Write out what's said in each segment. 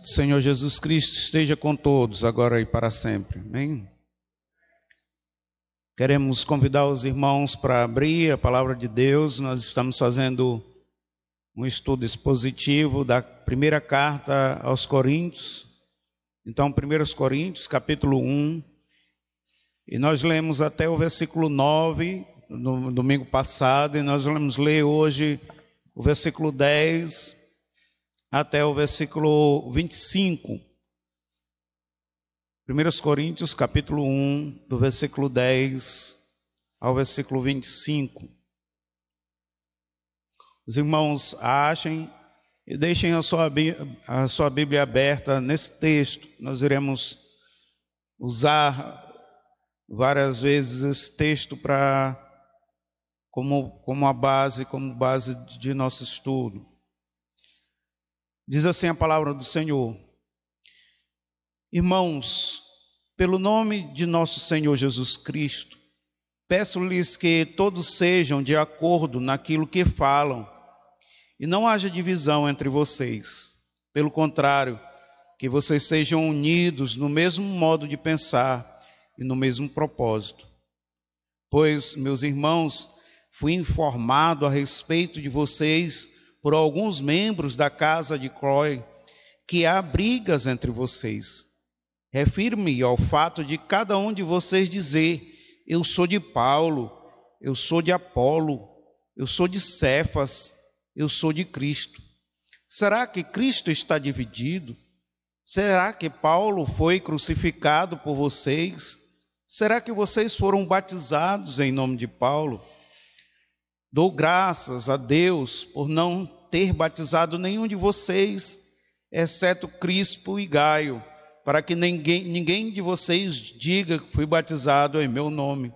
Senhor Jesus Cristo esteja com todos, agora e para sempre. Amém? Queremos convidar os irmãos para abrir a palavra de Deus. Nós estamos fazendo um estudo expositivo da primeira carta aos Coríntios. Então, 1 Coríntios, capítulo 1. E nós lemos até o versículo 9, no domingo passado, e nós vamos ler hoje o versículo 10 até o versículo 25. 1 Coríntios, capítulo 1, do versículo 10 ao versículo 25. Os irmãos achem e deixem a sua Bíblia aberta nesse texto. Nós iremos usar várias vezes esse texto como base de nosso estudo. Diz assim a palavra do Senhor: Irmãos, pelo nome de nosso Senhor Jesus Cristo, peço-lhes que todos sejam de acordo naquilo que falam, e não haja divisão entre vocês. Pelo contrário, que vocês sejam unidos no mesmo modo de pensar e no mesmo propósito. Pois, meus irmãos, fui informado a respeito de vocês por alguns membros da casa de Cloé, que há brigas entre vocês. Refiro-me ao fato de cada um de vocês dizer: eu sou de Paulo, eu sou de Apolo, eu sou de Cefas, eu sou de Cristo. Será que Cristo está dividido? Será que Paulo foi crucificado por vocês? Será que vocês foram batizados em nome de Paulo? Dou graças a Deus por não ter batizado nenhum de vocês, exceto Crispo e Gaio, para que ninguém de vocês diga que fui batizado em meu nome.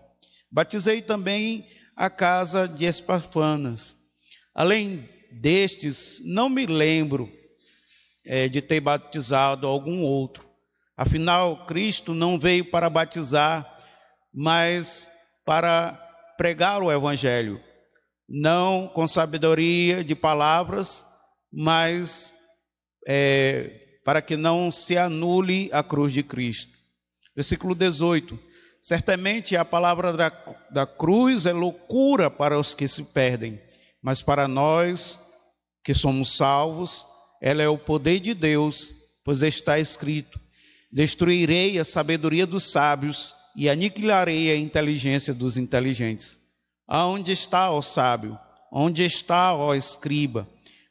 Batizei também a casa de Esparfanas. Além destes, não me lembro de ter batizado algum outro. Afinal, Cristo não veio para batizar, mas para pregar o Evangelho. Não com sabedoria de palavras, mas para que não se anule a cruz de Cristo. Versículo 18. Certamente a palavra da cruz é loucura para os que se perdem, mas para nós que somos salvos, ela é o poder de Deus, pois está escrito: destruirei a sabedoria dos sábios e aniquilarei a inteligência dos inteligentes. Aonde está, ó sábio? Onde está, ó escriba?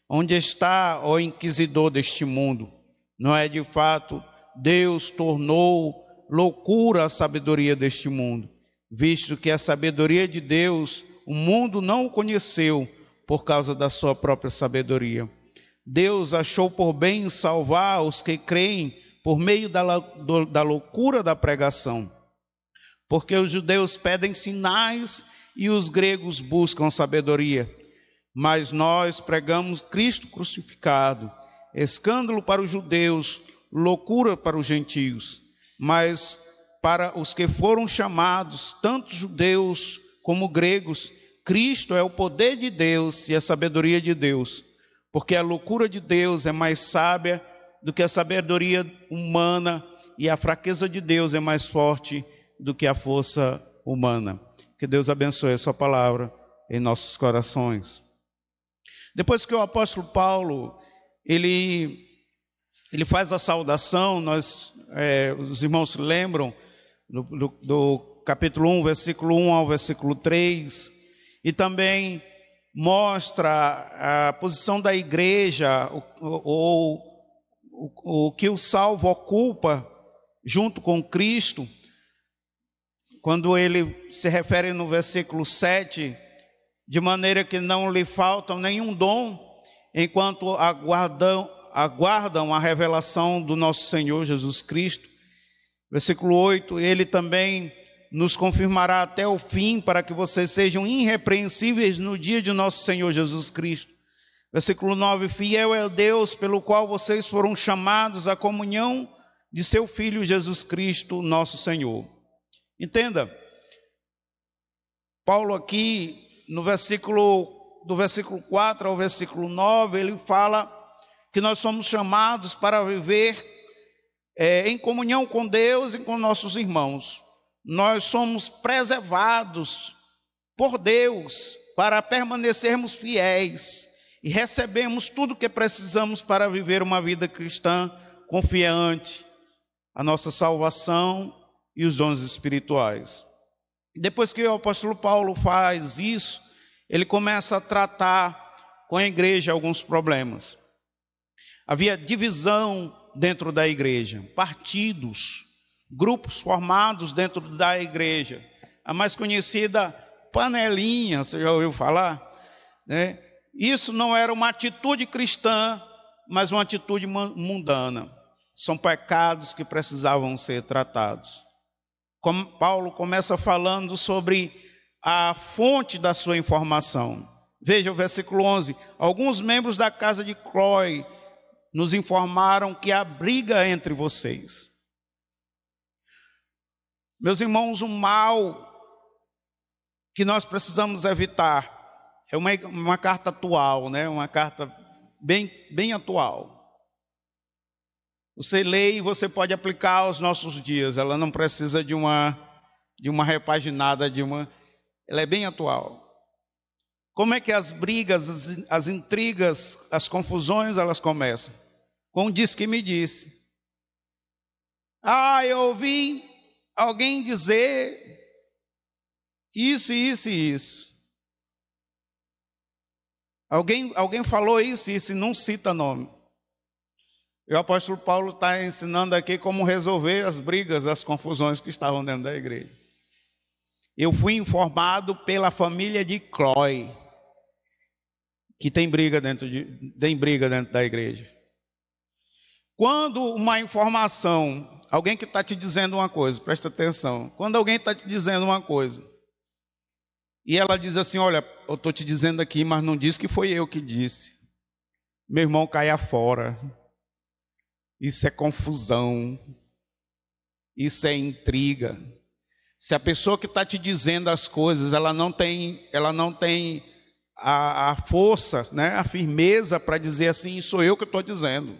Onde está, ó inquisidor deste mundo? Não é de fato Deus tornou loucura a sabedoria deste mundo, visto que a sabedoria de Deus o mundo não o conheceu por causa da sua própria sabedoria. Deus achou por bem salvar os que creem por meio da loucura da pregação, porque os judeus pedem sinais e os gregos buscam sabedoria. Mas nós pregamos Cristo crucificado, escândalo para os judeus, loucura para os gentios. Mas para os que foram chamados, tanto judeus como gregos, Cristo é o poder de Deus e a sabedoria de Deus. Porque a loucura de Deus é mais sábia do que a sabedoria humana, e a fraqueza de Deus é mais forte do que a força humana. Que Deus abençoe a sua palavra em nossos corações. Depois que o apóstolo Paulo, ele faz a saudação, os irmãos se lembram do capítulo 1, versículo 1 ao versículo 3, e também mostra a posição da igreja, o que o salvo ocupa junto com Cristo, quando ele se refere no versículo 7, de maneira que não lhe faltam nenhum dom, enquanto aguardam a revelação do nosso Senhor Jesus Cristo. Versículo 8, ele também nos confirmará até o fim, para que vocês sejam irrepreensíveis no dia de nosso Senhor Jesus Cristo. Versículo 9, fiel é o Deus pelo qual vocês foram chamados à comunhão de seu Filho Jesus Cristo, nosso Senhor. Entenda, Paulo aqui, do versículo 4 ao versículo 9, ele fala que nós somos chamados para viver em comunhão com Deus e com nossos irmãos. Nós somos preservados por Deus para permanecermos fiéis e recebemos tudo o que precisamos para viver uma vida cristã confiante, a nossa salvação e os dons espirituais. Depois que o apóstolo Paulo faz isso, ele começa a tratar com a igreja alguns problemas. Havia divisão dentro da igreja, partidos, grupos formados dentro da igreja. A mais conhecida panelinha, você já ouviu falar? Né? Isso não era uma atitude cristã, mas uma atitude mundana. São pecados que precisavam ser tratados. Como Paulo começa falando sobre a fonte da sua informação. Veja o versículo 11. Alguns membros da casa de Cloé nos informaram que há briga entre vocês. Meus irmãos, o mal que nós precisamos evitar é uma carta atual, né? Uma carta bem atual. Você lê e você pode aplicar aos nossos dias. Ela não precisa de uma repaginada, ela é bem atual. Como é que as brigas, as intrigas, as confusões, elas começam? Com diz que me disse. Eu ouvi alguém dizer isso, isso e isso. Alguém falou isso e isso, e não cita nome. E o apóstolo Paulo está ensinando aqui como resolver as brigas, as confusões que estavam dentro da igreja. Eu fui informado pela família de Cloé que tem briga dentro da igreja. Quando uma informação, alguém que está te dizendo uma coisa, presta atenção. Quando alguém está te dizendo uma coisa, e ela diz assim, olha, eu estou te dizendo aqui, mas não diz que foi eu que disse. Meu irmão, caia fora. Isso é confusão. Isso é intriga. Se a pessoa que está te dizendo as coisas, ela não tem a força, né, a firmeza para dizer assim, sou eu que estou dizendo.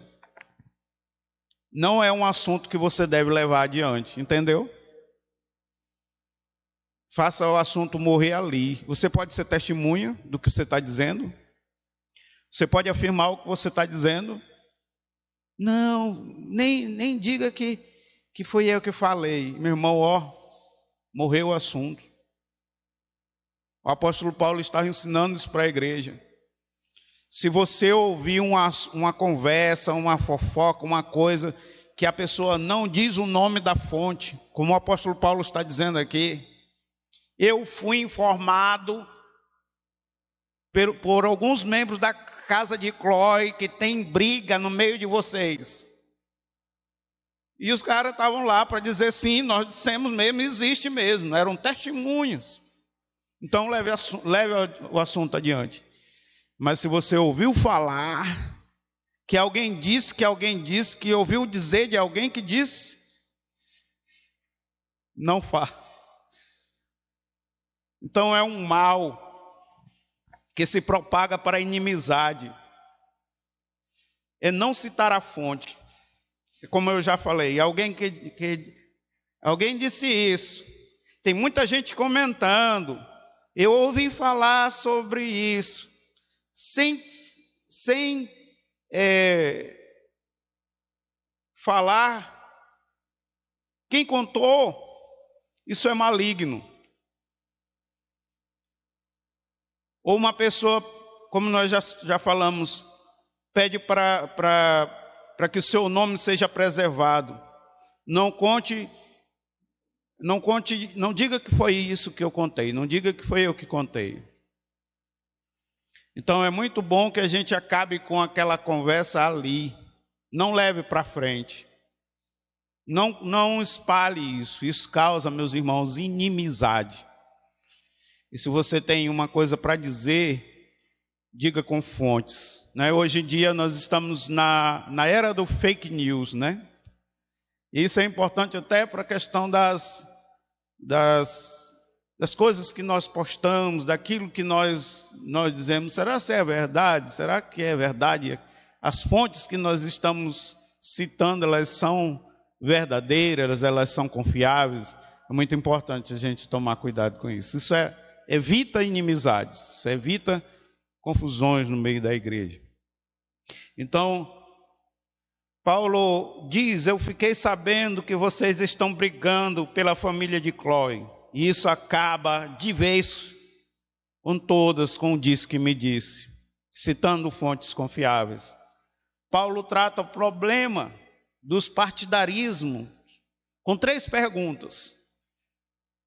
Não é um assunto que você deve levar adiante, entendeu? Faça o assunto morrer ali. Você pode ser testemunha do que você está dizendo. Você pode afirmar o que você está dizendo. Não, nem diga que foi eu que falei. Meu irmão, morreu o assunto. O apóstolo Paulo estava ensinando isso para a igreja. Se você ouvir uma conversa, uma fofoca, uma coisa, que a pessoa não diz o nome da fonte, como o apóstolo Paulo está dizendo aqui, eu fui informado por alguns membros da casa de Cloé que tem briga no meio de vocês. E os caras estavam lá para dizer sim, nós dissemos mesmo, existe mesmo, eram testemunhas. Então leve o assunto adiante. Mas se você ouviu falar que alguém disse, que ouviu dizer de alguém que disse, não faça. Então é um mal que se propaga para a inimizade. É não citar a fonte. Como eu já falei, alguém disse isso. Tem muita gente comentando. Eu ouvi falar sobre isso. Sem falar. Quem contou, isso é maligno. Ou uma pessoa, como nós já falamos, pede para que o seu nome seja preservado. Não diga que foi isso que eu contei, não diga que foi eu que contei. Então é muito bom que a gente acabe com aquela conversa ali. Não leve para frente. Não espalhe isso. Isso causa, meus irmãos, inimizade. E se você tem uma coisa para dizer, diga com fontes. Né? Hoje em dia nós estamos na era do fake news, né? E isso é importante até para a questão das coisas que nós postamos, daquilo que nós dizemos. Será que é verdade? Será que é verdade as fontes que nós estamos citando, elas são verdadeiras, elas são confiáveis. É muito importante a gente tomar cuidado com isso. Isso evita inimizades, evita confusões no meio da igreja. Então, Paulo diz: eu fiquei sabendo que vocês estão brigando pela família de Cloe. E isso acaba de vez com todas, com o disse que me disse, citando fontes confiáveis. Paulo trata o problema dos partidarismos com 3 perguntas.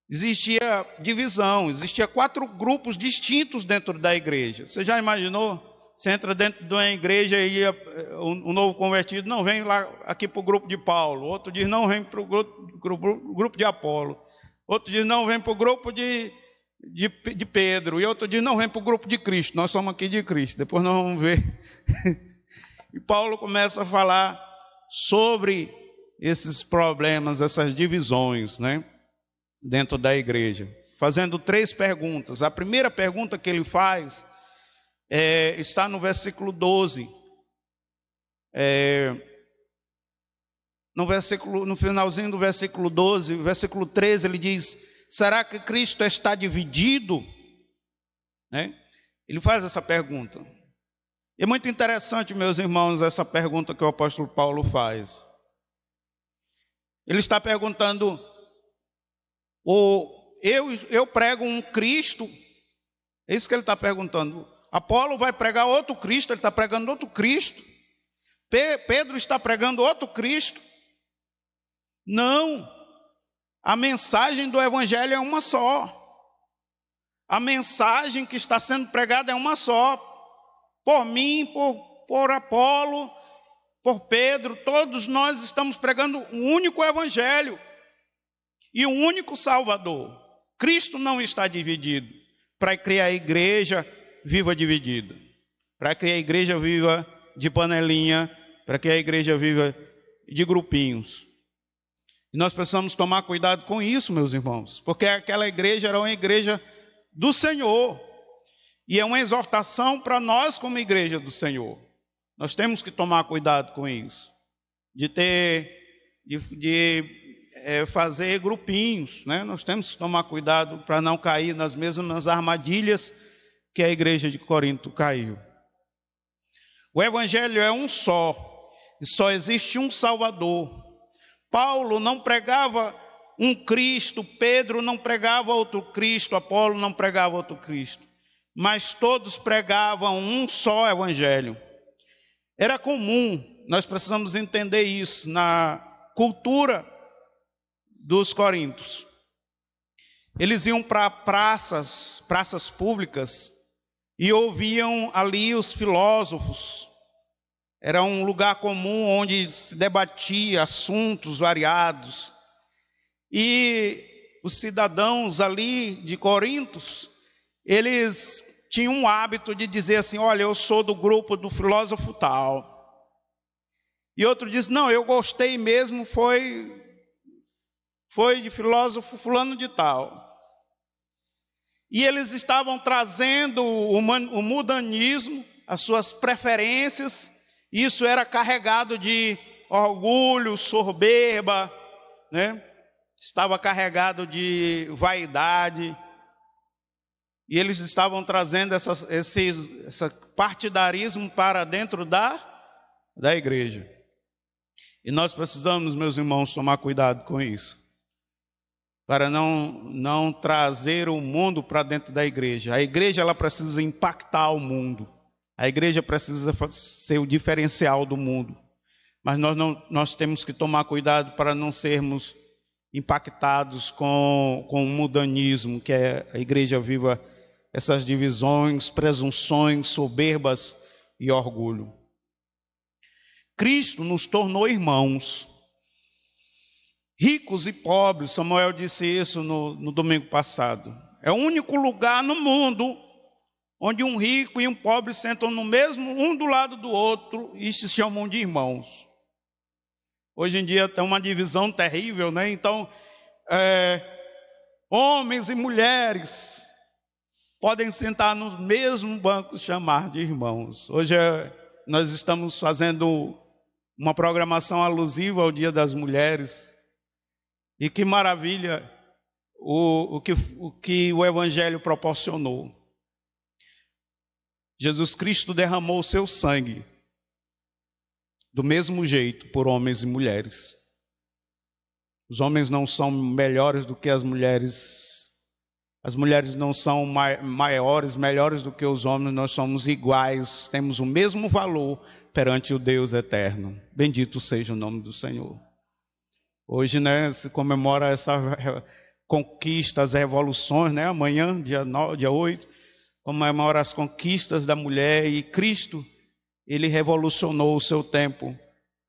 Existia divisão, existia 4 grupos distintos dentro da igreja. Você já imaginou? Você entra dentro de uma igreja e um novo convertido, não, vem lá aqui para o grupo de Paulo. Outro diz, não, vem para o grupo de Apolo. Outro diz, não, vem para o grupo de Pedro. E outro diz, não, vem para o grupo de Cristo. Nós somos aqui de Cristo. Depois nós vamos ver. E Paulo começa a falar sobre esses problemas, essas divisões, né, dentro da igreja, fazendo 3 perguntas. A primeira pergunta que ele faz está no versículo 12. No finalzinho do versículo 12, versículo 13, ele diz: será que Cristo está dividido? Né? Ele faz essa pergunta. É muito interessante, meus irmãos, essa pergunta que o apóstolo Paulo faz. Ele está perguntando: eu prego um Cristo? É isso que ele está perguntando. Apolo vai pregar outro Cristo, ele está pregando outro Cristo. Pedro está pregando outro Cristo. Não, a mensagem do evangelho é uma só. A mensagem que está sendo pregada é uma só. Por mim, por Apolo, por Pedro, todos nós estamos pregando um único evangelho e um único Salvador. Cristo não está dividido para que a igreja viva dividida, para que a igreja viva de panelinha, para que a igreja viva de grupinhos. E nós precisamos tomar cuidado com isso, meus irmãos, porque aquela igreja era uma igreja do Senhor, e é uma exortação para nós como igreja do Senhor. Nós temos que tomar cuidado com isso, de fazer grupinhos, né? Nós temos que tomar cuidado para não cair nas mesmas armadilhas que a igreja de Corinto caiu. O evangelho é um só, e só existe um Salvador. Paulo não pregava um Cristo, Pedro não pregava outro Cristo, Apolo não pregava outro Cristo, mas todos pregavam um só evangelho. Era comum, nós precisamos entender isso, na cultura dos coríntios. Eles iam para praças públicas, e ouviam ali os filósofos. Era um lugar comum onde se debatia assuntos variados. E os cidadãos ali de Corintos, eles tinham um hábito de dizer assim: olha, eu sou do grupo do filósofo tal. E outro diz: não, eu gostei mesmo, foi de filósofo fulano de tal. E eles estavam trazendo o mundanismo, as suas preferências. Isso era carregado de orgulho, soberba, né? Estava carregado de vaidade. E eles estavam trazendo esse partidarismo para dentro da igreja. E nós precisamos, meus irmãos, tomar cuidado com isso, para não trazer o mundo para dentro da igreja. A igreja, ela precisa impactar o mundo. A igreja precisa ser o diferencial do mundo. Mas nós temos que tomar cuidado para não sermos impactados com o mundanismo, que é a igreja viva essas divisões, presunções, soberbas e orgulho. Cristo nos tornou irmãos, ricos e pobres. Samuel disse isso no domingo passado. É o único lugar no mundo onde um rico e um pobre sentam no mesmo, um do lado do outro, e se chamam de irmãos. Hoje em dia tem uma divisão terrível, né? Então, homens e mulheres podem sentar nos mesmos bancos, chamar de irmãos. Hoje nós estamos fazendo uma programação alusiva ao Dia das Mulheres. E que maravilha o que o Evangelho proporcionou. Jesus Cristo derramou o seu sangue do mesmo jeito por homens e mulheres. Os homens não são melhores do que as mulheres não são maiores, melhores do que os homens, nós somos iguais, temos o mesmo valor perante o Deus eterno. Bendito seja o nome do Senhor. Hoje, né, se comemora essa conquista, as revoluções, né? Amanhã, dia 8, comemora as conquistas da mulher, e Cristo, ele revolucionou o seu tempo.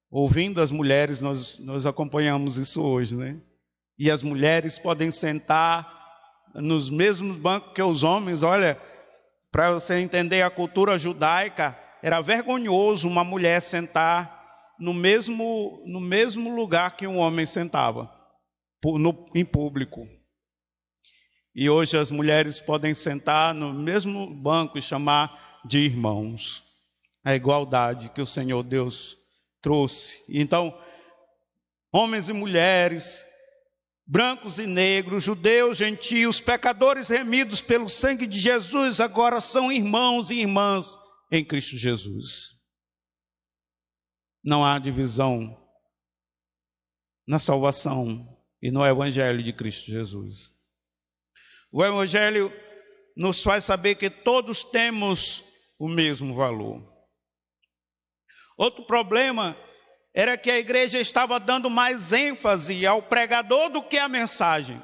Ouvindo as mulheres, nós acompanhamos isso hoje, né? E as mulheres podem sentar nos mesmos bancos que os homens. Olha, para você entender a cultura judaica, era vergonhoso uma mulher sentar no mesmo lugar que um homem sentava, em público. E hoje as mulheres podem sentar no mesmo banco e chamar de irmãos. A igualdade que o Senhor Deus trouxe. Então, homens e mulheres, brancos e negros, judeus, gentios, pecadores remidos pelo sangue de Jesus, agora são irmãos e irmãs em Cristo Jesus. Não há divisão na salvação e no Evangelho de Cristo Jesus. O Evangelho nos faz saber que todos temos o mesmo valor. Outro problema era que a igreja estava dando mais ênfase ao pregador do que à mensagem.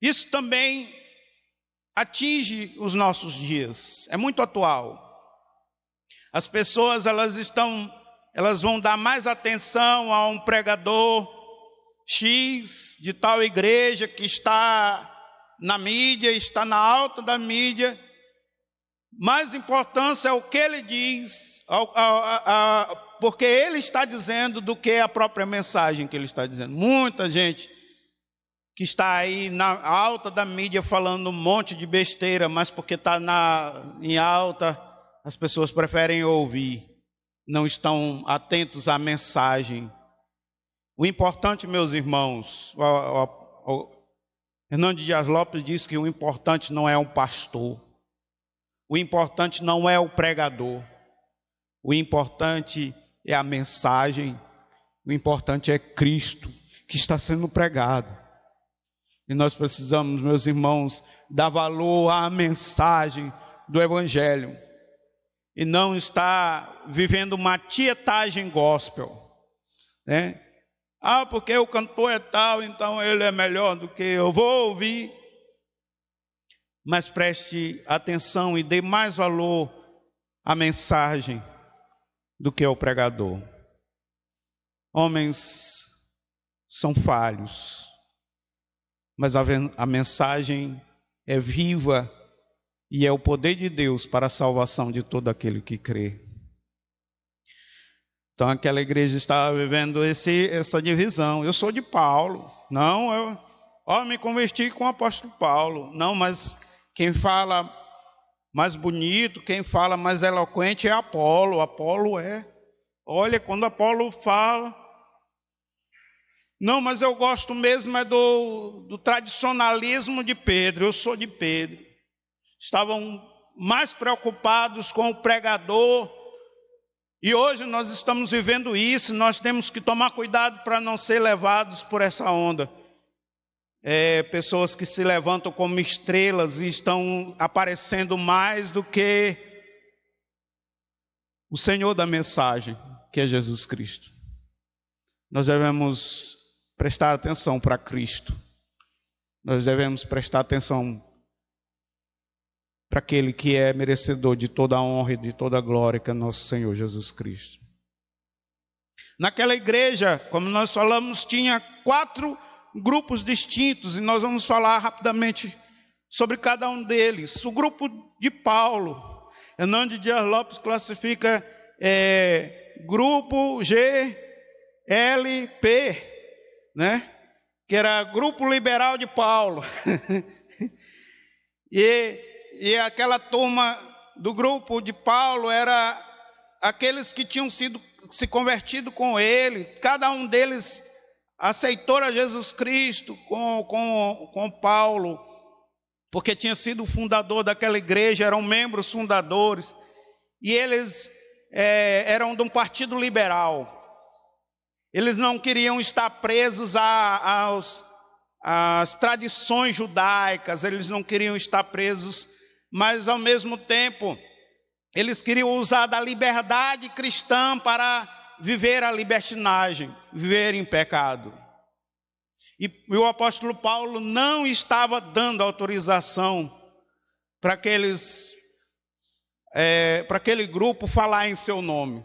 Isso também atinge os nossos dias, é muito atual. As pessoas elas vão dar mais atenção a um pregador X de tal igreja que está na mídia, está na alta da mídia. Mais importância é o que ele diz, porque ele está dizendo, do que a própria mensagem que ele está dizendo. Muita gente que está aí na alta da mídia falando um monte de besteira, mas porque está em alta, as pessoas preferem ouvir, não estão atentos à mensagem. O importante, meus irmãos, Hernando Dias Lopes diz que o importante não é um pastor, o importante não é o pregador, o importante é a mensagem, o importante é Cristo que está sendo pregado. E nós precisamos, meus irmãos, dar valor à mensagem do Evangelho e não estar vivendo uma tietagem gospel, né? Porque o cantor é tal, então ele é melhor do que eu vou ouvir. Mas preste atenção e dê mais valor à mensagem do que ao pregador. Homens são falhos, mas a mensagem é viva e é o poder de Deus para a salvação de todo aquele que crê. Então aquela igreja estava vivendo essa divisão. Eu sou de Paulo. Não, eu me converti com o apóstolo Paulo. Não, mas quem fala mais bonito, quem fala mais eloquente é Apolo. Apolo é. Olha, quando Apolo fala... Não, mas eu gosto mesmo é do tradicionalismo de Pedro. Eu sou de Pedro. Estavam mais preocupados com o pregador. E hoje nós estamos vivendo isso. Nós temos que tomar cuidado para não ser levados por essa onda. Pessoas que se levantam como estrelas e estão aparecendo mais do que o Senhor da mensagem, que é Jesus Cristo. Nós devemos prestar atenção para Cristo. Nós devemos prestar atenção para aquele que é merecedor de toda a honra e de toda a glória, que é nosso Senhor Jesus Cristo. Naquela igreja, como nós falamos, tinha 4 grupos distintos, e nós vamos falar rapidamente sobre cada um deles. O grupo de Paulo, Hernando Dias Lopes classifica grupo GLP, né? Que era Grupo Liberal de Paulo. E e aquela turma do grupo de Paulo era aqueles que tinham se convertido com ele. Cada um deles aceitou a Jesus Cristo com Paulo, porque tinha sido o fundador daquela igreja, eram membros fundadores, e eles eram de um partido liberal. Eles não queriam estar presos às tradições judaicas, eles não queriam estar presos, mas ao mesmo tempo, eles queriam usar da liberdade cristã para viver a libertinagem, viver em pecado. E o apóstolo Paulo não estava dando autorização para aquele grupo falar em seu nome.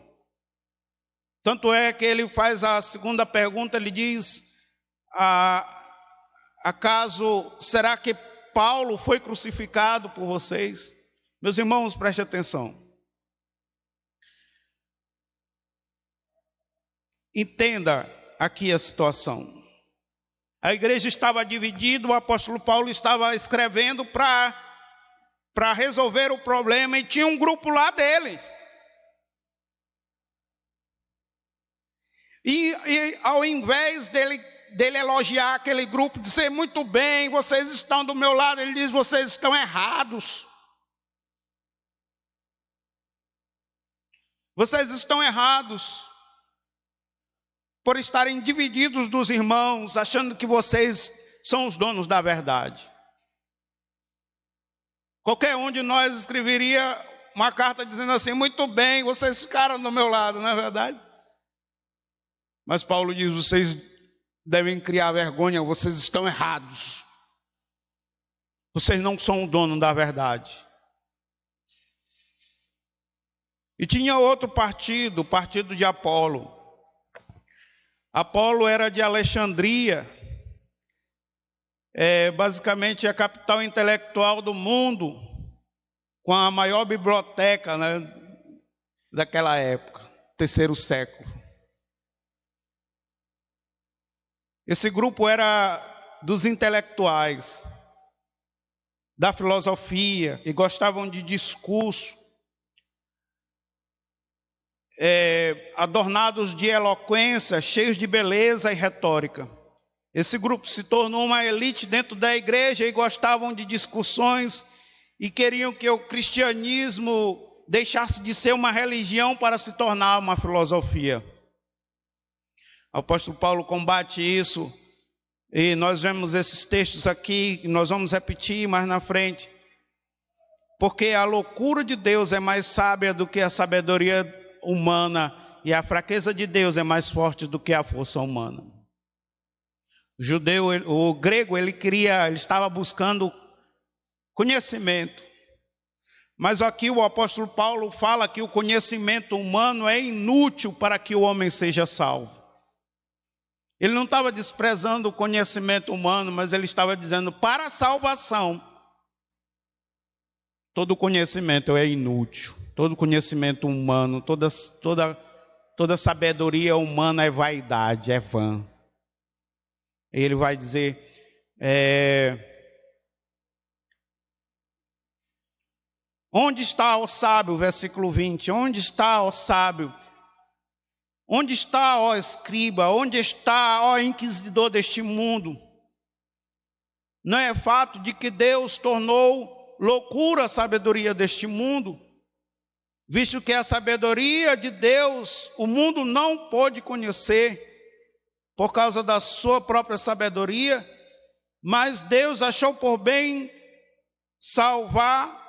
Tanto é que ele faz a segunda pergunta, ele diz: acaso será que Paulo foi crucificado por vocês? Meus irmãos, prestem atenção. Entenda aqui a situação. A igreja estava dividida, o apóstolo Paulo estava escrevendo para resolver o problema, e tinha um grupo lá dele. E ao invés dele elogiar aquele grupo, dizer: muito bem, vocês estão do meu lado, ele diz: vocês estão errados. Vocês estão errados por estarem divididos dos irmãos, achando que vocês são os donos da verdade. Qualquer um de nós escreveria uma carta dizendo assim: muito bem, vocês ficaram do meu lado, não é verdade? Mas Paulo diz: vocês devem criar vergonha, vocês estão errados. Vocês não são o dono da verdade. E tinha outro partido, o partido de Apolo. Apolo era de Alexandria, basicamente a capital intelectual do mundo, com a maior biblioteca, né, daquela época, terceiro século. Esse grupo era dos intelectuais, da filosofia, e gostavam de discurso, adornados de eloquência, cheios de beleza e retórica. Esse grupo se tornou uma elite dentro da igreja e gostavam de discussões e queriam que o cristianismo deixasse de ser uma religião para se tornar uma filosofia. O apóstolo Paulo combate isso, e nós vemos esses textos aqui, nós vamos repetir mais na frente. Porque a loucura de Deus é mais sábia do que a sabedoria humana, e a fraqueza de Deus é mais forte do que a força humana. O grego, ele estava buscando conhecimento. Mas aqui o apóstolo Paulo fala que o conhecimento humano é inútil para que o homem seja salvo. Ele não estava desprezando o conhecimento humano, mas ele estava dizendo: para a salvação, todo conhecimento é inútil. Todo conhecimento humano, toda sabedoria humana é vaidade, é vã. Ele vai dizer: onde está o sábio? Versículo 20. Onde está o sábio? Onde está, ó escriba? Onde está, ó inquisidor deste mundo? Não é fato de que Deus tornou loucura a sabedoria deste mundo, visto que a sabedoria de Deus o mundo não pôde conhecer por causa da sua própria sabedoria, mas Deus achou por bem salvar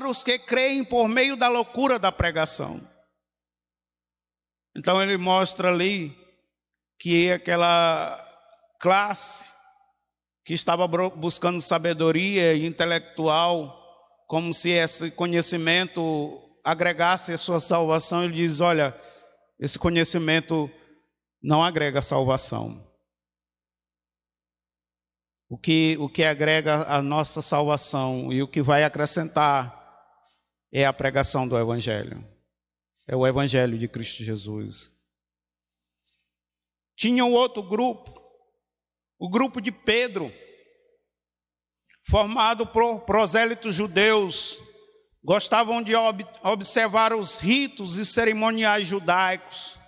os que creem por meio da loucura da pregação. Então ele mostra ali que aquela classe que estava buscando sabedoria intelectual, como se esse conhecimento agregasse a sua salvação, ele diz: olha, esse conhecimento não agrega salvação. O que agrega a nossa salvação e o que vai acrescentar é a pregação do Evangelho. É o Evangelho de Cristo Jesus. Tinha um outro grupo, o grupo de Pedro. formado por prosélitos judeus, gostavam de observar os ritos e cerimoniais judaicos,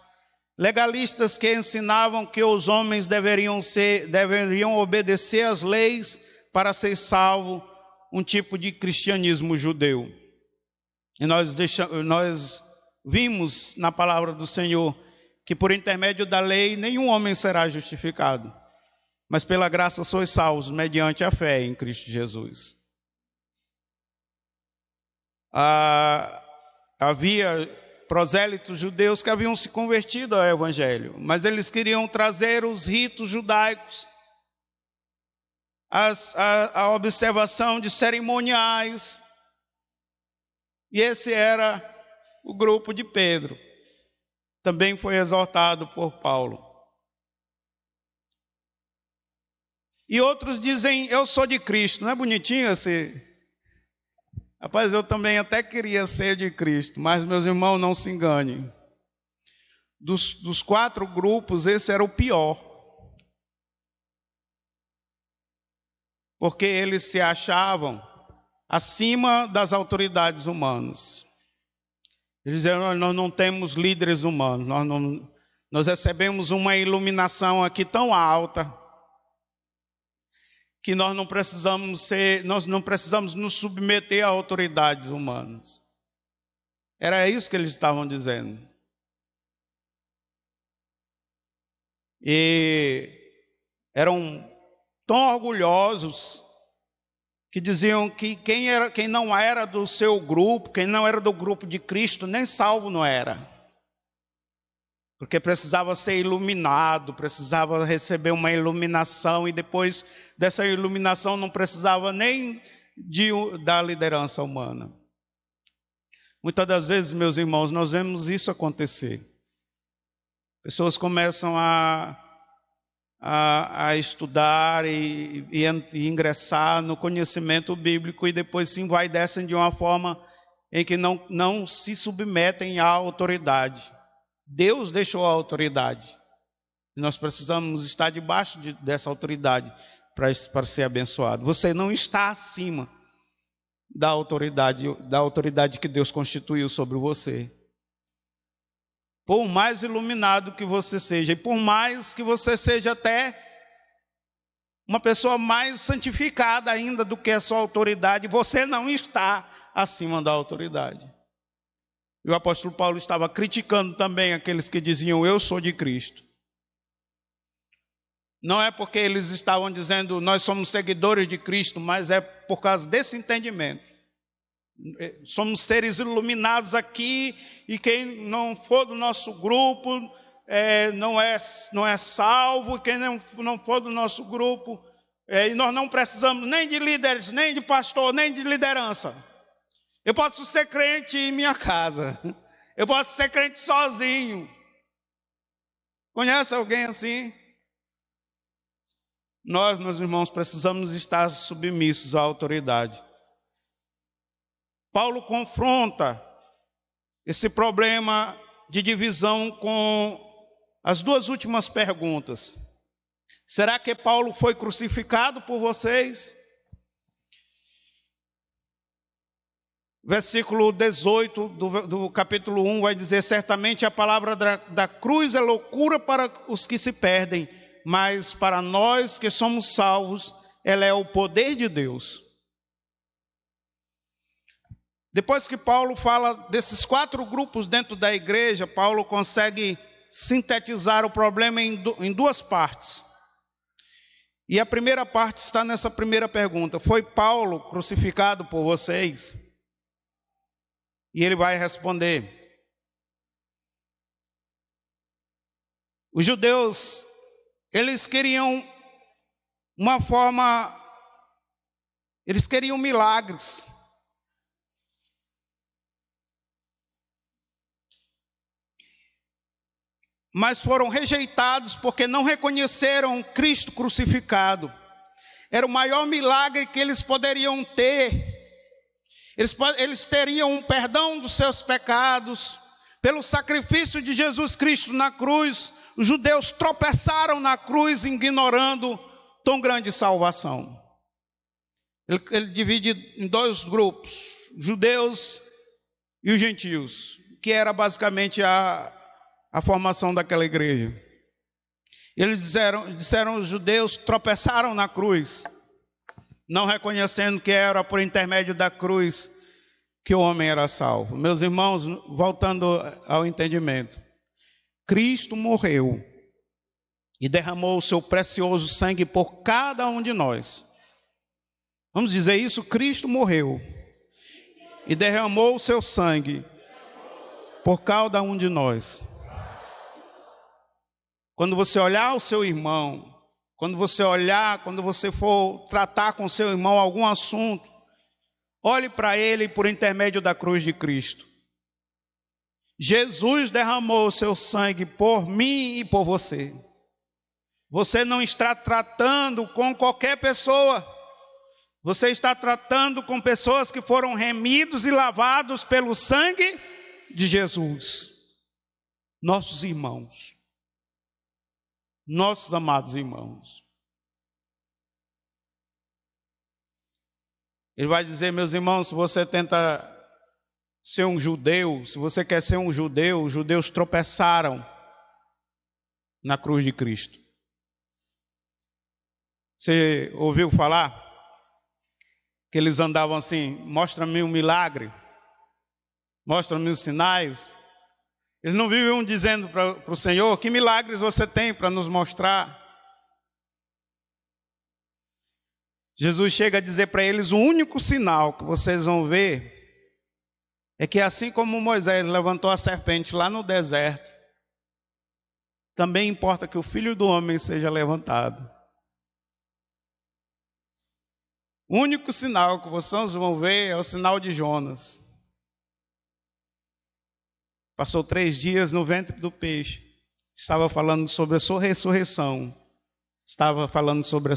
legalistas que ensinavam que os homens deveriam obedecer às leis para ser salvo, um tipo de cristianismo judeu. E nós vimos na palavra do Senhor que por intermédio da lei nenhum homem será justificado, mas pela graça sois salvos mediante a fé em Cristo Jesus. Havia prosélitos judeus que haviam se convertido ao Evangelho, mas eles queriam trazer os ritos judaicos, a observação de cerimoniais, e esse era o grupo de Pedro. Também foi exortado por Paulo. E outros dizem, eu sou de Cristo. Não é bonitinho assim? Rapaz, eu também até queria ser de Cristo, mas meus irmãos, não se enganem. Dos 4 grupos, esse era o pior. Porque eles se achavam acima das autoridades humanas. Eles diziam, nós não temos líderes humanos, nós recebemos uma iluminação aqui tão alta que nós não precisamos nos submeter a autoridades humanas. Era isso que eles estavam dizendo. E eram tão orgulhosos que diziam que quem não era do seu grupo, quem não era do grupo de Cristo, nem salvo não era. Porque precisava ser iluminado, precisava receber uma iluminação, e depois dessa iluminação não precisava nem da liderança humana. Muitas das vezes, meus irmãos, nós vemos isso acontecer. Pessoas começam a estudar e ingressar no conhecimento bíblico e depois se envaidecem de uma forma em que não se submetem à autoridade. Deus deixou a autoridade. Nós precisamos estar debaixo dessa autoridade para ser abençoado. Você não está acima da autoridade que Deus constituiu sobre você. Por mais iluminado que você seja, e por mais que você seja até uma pessoa mais santificada ainda do que a sua autoridade, você não está acima da autoridade. E o apóstolo Paulo estava criticando também aqueles que diziam, eu sou de Cristo. Não é porque eles estavam dizendo, nós somos seguidores de Cristo, mas é por causa desse entendimento. Somos seres iluminados aqui, e quem não for do nosso grupo não é salvo, quem não for do nosso grupo, e nós não precisamos nem de líderes, nem de pastor, nem de liderança. Eu posso ser crente em minha casa, eu posso ser crente sozinho. Conhece alguém assim? Nós, meus irmãos, precisamos estar submissos à autoridade. Paulo confronta esse problema de divisão com as 2 últimas perguntas. Será que Paulo foi crucificado por vocês? Versículo 18 do capítulo 1 vai dizer, certamente a palavra da cruz é loucura para os que se perdem, mas para nós que somos salvos, ela é o poder de Deus. Depois que Paulo fala desses 4 grupos dentro da igreja, Paulo consegue sintetizar o problema em 2 partes. E a primeira parte está nessa primeira pergunta. Foi Paulo crucificado por vocês? E ele vai responder. Os judeus, eles queriam eles queriam milagres. Mas foram rejeitados porque não reconheceram Cristo crucificado. Era o maior milagre que eles poderiam ter. Eles teriam um perdão dos seus pecados. Pelo sacrifício de Jesus Cristo na cruz, os judeus tropeçaram na cruz, ignorando tão grande salvação. Ele divide em dois grupos, judeus e os gentios, que era basicamente a formação daquela igreja. Eles disseram os judeus tropeçaram na cruz, não reconhecendo que era por intermédio da cruz que o homem era salvo. Meus irmãos, voltando ao entendimento, Cristo morreu e derramou o seu precioso sangue por cada um de nós. Vamos dizer isso? Cristo morreu e derramou o seu sangue por cada um de nós. Quando você olhar o seu irmão, quando você for tratar com seu irmão algum assunto, olhe para ele por intermédio da cruz de Cristo. Jesus derramou o seu sangue por mim e por você. Você não está tratando com qualquer pessoa. Você está tratando com pessoas que foram remidos e lavados pelo sangue de Jesus. Nossos irmãos. Nossos amados irmãos. Ele vai dizer, meus irmãos, se você tenta ser um judeu, se você quer ser um judeu, os judeus tropeçaram na cruz de Cristo. Você ouviu falar? Que eles andavam assim, mostra-me um milagre, mostra-me os sinais. Eles não viviam dizendo para o Senhor, que milagres você tem para nos mostrar? Jesus chega a dizer para eles, o único sinal que vocês vão ver, é que assim como Moisés levantou a serpente lá no deserto, também importa que o Filho do Homem seja levantado. O único sinal que vocês vão ver é o sinal de Jonas. Passou 3 dias no ventre do peixe. Estava falando sobre a sua ressurreição. Estava falando sobre a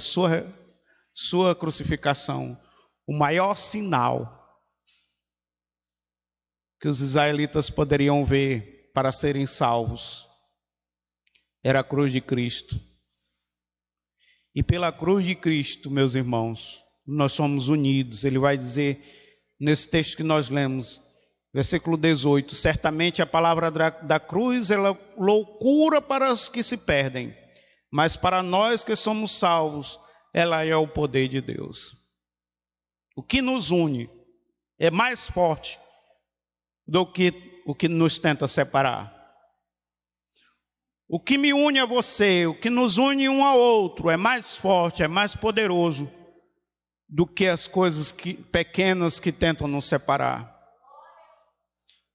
sua crucificação. O maior sinal que os israelitas poderiam ver para serem salvos era a cruz de Cristo. E pela cruz de Cristo, meus irmãos, nós somos unidos. Ele vai dizer, nesse texto que nós lemos, versículo 18, certamente a palavra da cruz é loucura para os que se perdem, mas para nós que somos salvos, ela é o poder de Deus. O que nos une é mais forte do que o que nos tenta separar. O que me une a você, o que nos une um ao outro, é mais forte, é mais poderoso do que as coisas pequenas que tentam nos separar.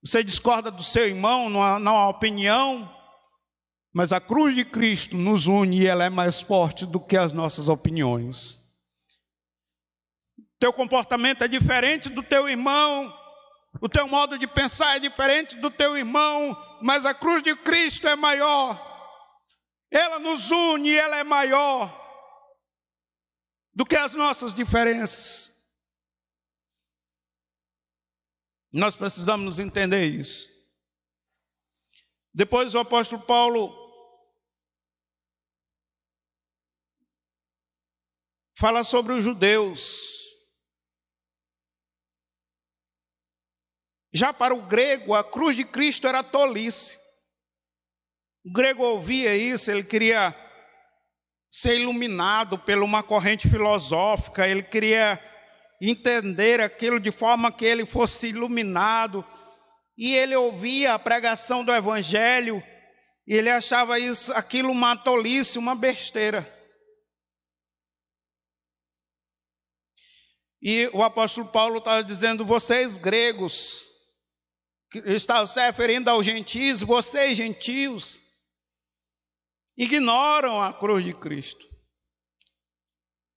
Você discorda do seu irmão, não há opinião, mas a cruz de Cristo nos une e ela é mais forte do que as nossas opiniões. Teu comportamento é diferente do teu irmão, o teu modo de pensar é diferente do teu irmão, mas a cruz de Cristo é maior. Ela nos une e ela é maior do que as nossas diferenças. Nós precisamos entender isso. Depois o apóstolo Paulo fala sobre os judeus. Já para o grego, a cruz de Cristo era tolice. O grego ouvia isso, ele queria ser iluminado por uma corrente filosófica, ele queria entender aquilo de forma que ele fosse iluminado, e ele ouvia a pregação do evangelho, e ele achava aquilo uma tolice, uma besteira. E o apóstolo Paulo estava dizendo, vocês gregos, estava se referindo aos gentios, vocês gentios, ignoram a cruz de Cristo,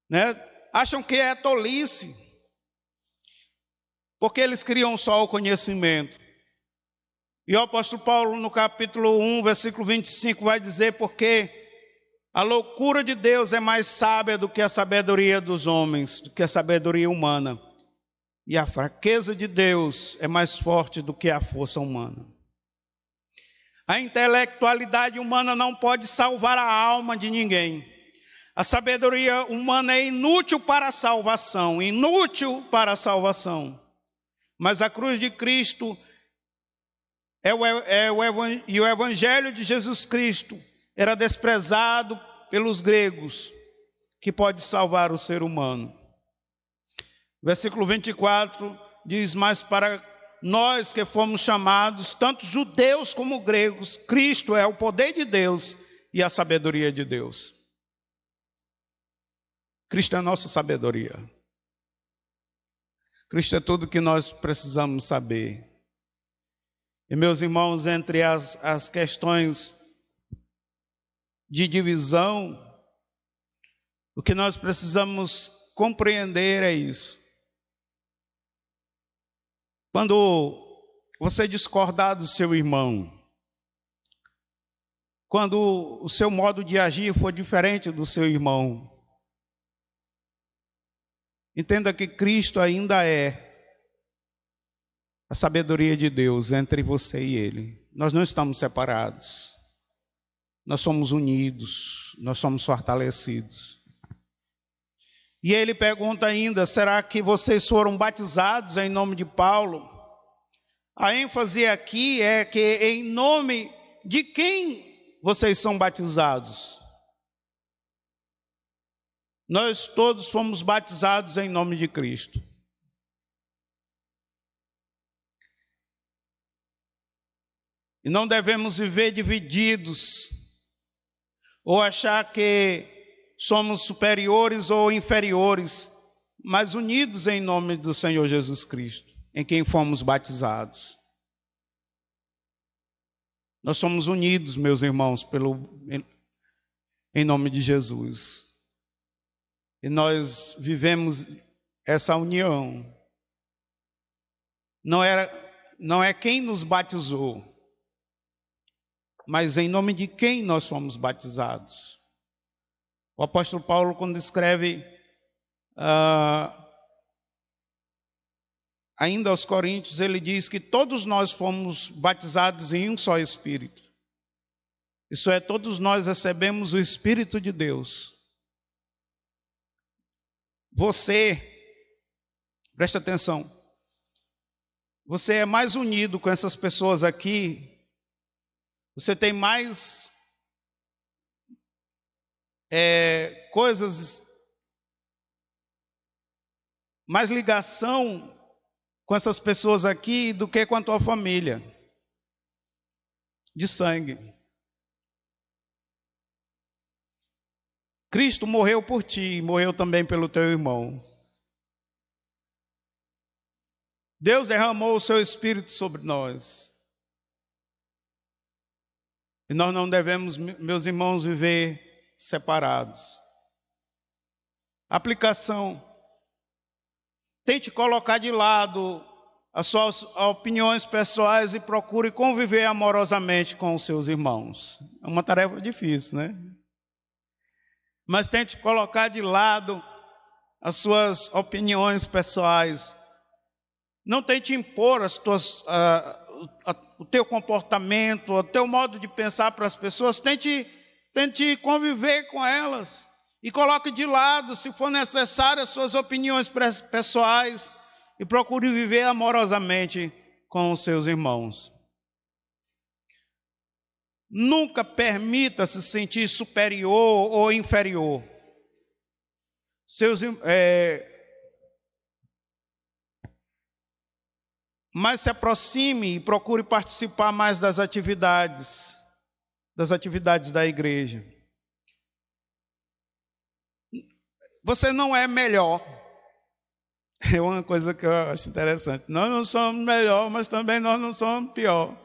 né? Acham que é tolice, porque eles criam só o conhecimento. E o apóstolo Paulo, no capítulo 1, versículo 25, vai dizer, porque a loucura de Deus é mais sábia do que a sabedoria dos homens, do que a sabedoria humana. E a fraqueza de Deus é mais forte do que a força humana. A intelectualidade humana não pode salvar a alma de ninguém. A sabedoria humana é inútil para a salvação, inútil para a salvação. Mas a cruz de Cristo e o evangelho de Jesus Cristo era desprezado pelos gregos, que pode salvar o ser humano. Versículo 24 diz: mas para nós que fomos chamados, tanto judeus como gregos, Cristo é o poder de Deus e a sabedoria de Deus. Cristo é a nossa sabedoria. Cristo é tudo que nós precisamos saber. E meus irmãos, entre as questões de divisão, o que nós precisamos compreender é isso. Quando você discordar do seu irmão, quando o seu modo de agir for diferente do seu irmão, entenda que Cristo ainda é a sabedoria de Deus entre você e ele. Nós não estamos separados. Nós somos unidos, nós somos fortalecidos. E ele pergunta ainda: será que vocês foram batizados em nome de Paulo? A ênfase aqui é que em nome de quem vocês são batizados? Nós todos fomos batizados em nome de Cristo. E não devemos viver divididos, ou achar que somos superiores ou inferiores, mas unidos em nome do Senhor Jesus Cristo, em quem fomos batizados. Nós somos unidos, meus irmãos, em nome de Jesus. E nós vivemos essa união. Não é quem nos batizou, mas em nome de quem nós fomos batizados. O apóstolo Paulo, quando escreve ainda aos Coríntios, ele diz que todos nós fomos batizados em um só Espírito. Isso é, todos nós recebemos o Espírito de Deus. Você, presta atenção, você é mais unido com essas pessoas aqui, você tem mais coisas, mais ligação com essas pessoas aqui do que com a tua família de sangue. Cristo morreu por ti, morreu também pelo teu irmão. Deus derramou o seu Espírito sobre nós. E nós não devemos, meus irmãos, viver separados. Aplicação. Tente colocar de lado as suas opiniões pessoais e procure conviver amorosamente com os seus irmãos. É uma tarefa difícil, né? Mas tente colocar de lado as suas opiniões pessoais. Não tente impor o teu comportamento, o teu modo de pensar para as pessoas. Tente conviver com elas. E coloque de lado, se for necessário, as suas opiniões pessoais. E procure viver amorosamente com os seus irmãos. Nunca permita se sentir superior ou inferior. Mas se aproxime e procure participar mais das atividades da igreja. Você não é melhor. É uma coisa que eu acho interessante. Nós não somos melhor, mas também nós não somos pior.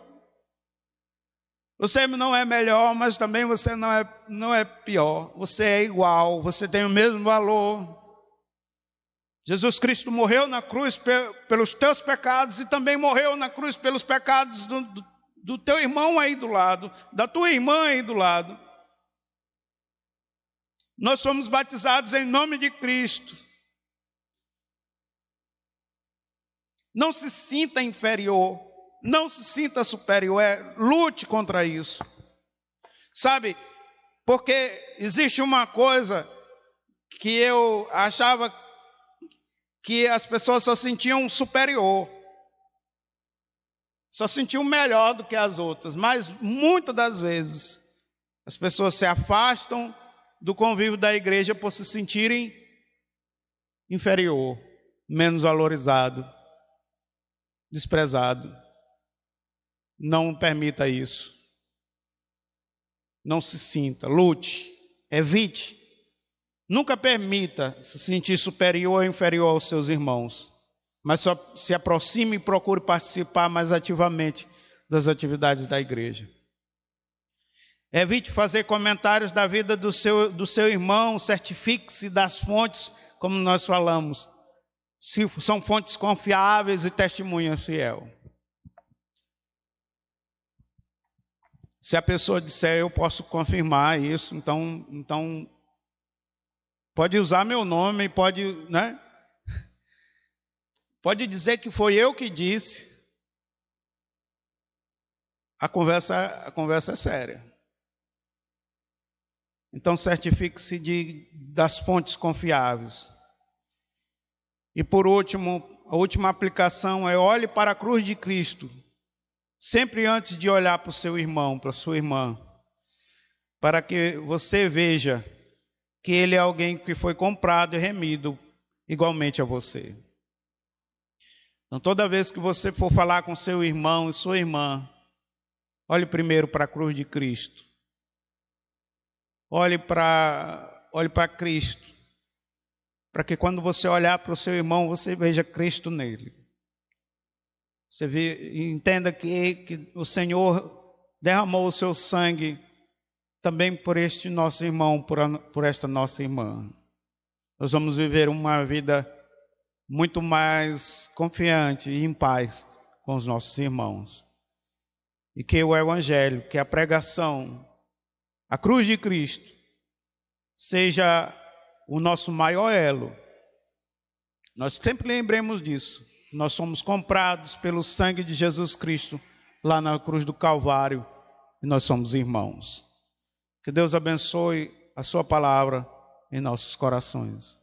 Você não é melhor, mas também você não é pior. Você é igual, você tem o mesmo valor. Jesus Cristo morreu na cruz pelos teus pecados e também morreu na cruz pelos pecados do teu irmão aí do lado, da tua irmã aí do lado. Nós somos batizados em nome de Cristo. Não se sinta inferior. Não se sinta superior, lute contra isso. Sabe, porque existe uma coisa que eu achava que as pessoas só sentiam superior, só sentiam melhor do que as outras, mas muitas das vezes as pessoas se afastam do convívio da igreja por se sentirem inferior, menos valorizado, desprezado. Não permita isso. Não se sinta, lute, evite. Nunca permita se sentir superior ou inferior aos seus irmãos, mas só se aproxime e procure participar mais ativamente das atividades da igreja. Evite fazer comentários da vida do seu irmão, certifique-se das fontes, como nós falamos, se são fontes confiáveis e testemunhas fiel. Se a pessoa disser, eu posso confirmar isso, então pode usar meu nome, pode, né? Pode dizer que foi eu que disse. A conversa é séria. Então certifique-se das fontes confiáveis. E por último, a última aplicação é olhe para a cruz de Cristo, sempre antes de olhar para o seu irmão, para a sua irmã, para que você veja que ele é alguém que foi comprado e remido igualmente a você. Então, toda vez que você for falar com seu irmão e sua irmã, olhe primeiro para a cruz de Cristo. Olhe para Cristo, para que quando você olhar para o seu irmão, você veja Cristo nele. Você entenda que o Senhor derramou o seu sangue também por este nosso irmão, por esta nossa irmã. Nós vamos viver uma vida muito mais confiante e em paz com os nossos irmãos. E que o Evangelho, que a pregação, a cruz de Cristo, seja o nosso maior elo. Nós sempre lembremos disso. Nós somos comprados pelo sangue de Jesus Cristo lá na cruz do Calvário e nós somos irmãos. Que Deus abençoe a sua palavra em nossos corações.